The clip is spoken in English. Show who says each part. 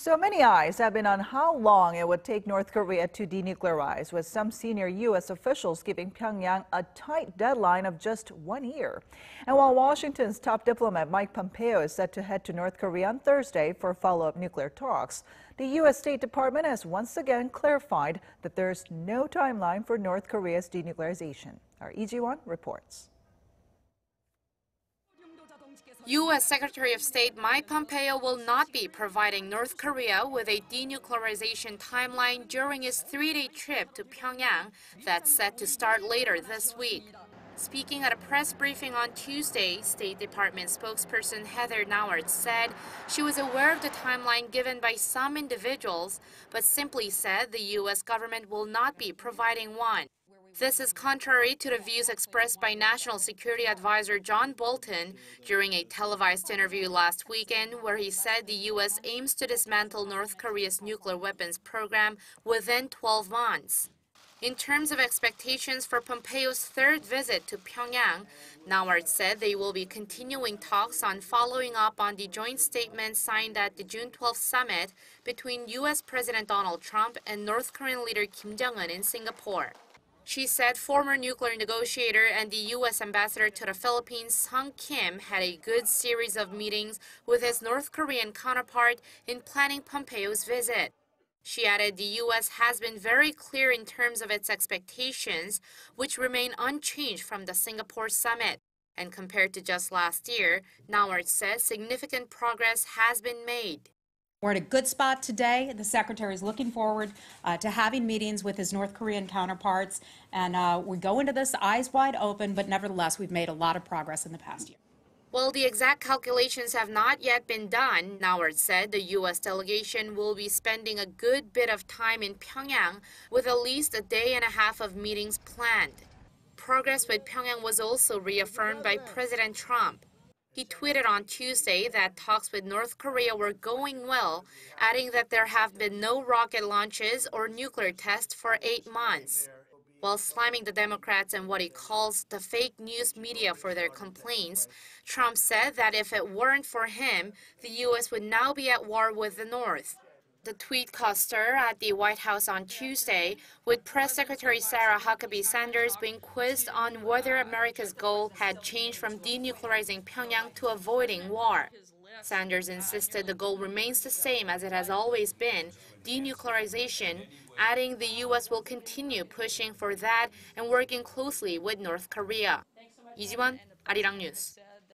Speaker 1: So many eyes have been on how long it would take North Korea to denuclearize, with some senior U.S. officials giving Pyongyang a tight deadline of just 1 year. And while Washington's top diplomat Mike Pompeo is set to head to North Korea on Thursday for follow-up nuclear talks, the U.S. State Department has once again clarified that there's no timeline for North Korea's denuclearization. Our EG1 reports.
Speaker 2: U.S. Secretary of State Mike Pompeo will not be providing North Korea with a denuclearization timeline during his 3-day trip to Pyongyang that's set to start later this week. Speaking at a press briefing on Tuesday, State Department Spokesperson Heather Nauert said she was aware of the timeline given by some individuals, but simply said the U.S. government will not be providing one. This is contrary to the views expressed by National Security Advisor John Bolton during a televised interview last weekend, where he said the U.S. aims to dismantle North Korea's nuclear weapons program within 12 months. In terms of expectations for Pompeo's third visit to Pyongyang, Nauert said they will be continuing talks on following up on the joint statement signed at the June 12th summit between U.S. President Donald Trump and North Korean leader Kim Jong-un in Singapore. She said former nuclear negotiator and the U.S. ambassador to the Philippines, Sung Kim, had a good series of meetings with his North Korean counterpart in planning Pompeo's visit. She added the U.S. has been very clear in terms of its expectations, which remain unchanged from the Singapore summit. And compared to just last year, Nauert says significant progress has been made.
Speaker 3: We're at a good spot today. The Secretary is looking forward to having meetings with his North Korean counterparts, and we go into this eyes wide open, but nevertheless, we've made a lot of progress in the past year.
Speaker 2: While the exact calculations have not yet been done, Nauert said the U.S. delegation will be spending a good bit of time in Pyongyang, with at least a day and a half of meetings planned. Progress with Pyongyang was also reaffirmed by President Trump. He tweeted on Tuesday that talks with North Korea were going well, adding that there have been no rocket launches or nuclear tests for 8 months. While slamming the Democrats and what he calls the fake news media for their complaints, Trump said that if it weren't for him, the U.S. would now be at war with the North. The tweet caused stir at the White House on Tuesday, with Press Secretary Sarah Huckabee Sanders being quizzed on whether America's goal had changed from denuclearizing Pyongyang to avoiding war. Sanders insisted the goal remains the same as it has always been, denuclearization, adding the U.S. will continue pushing for that and working closely with North Korea. 이지원, 아리랑 뉴스.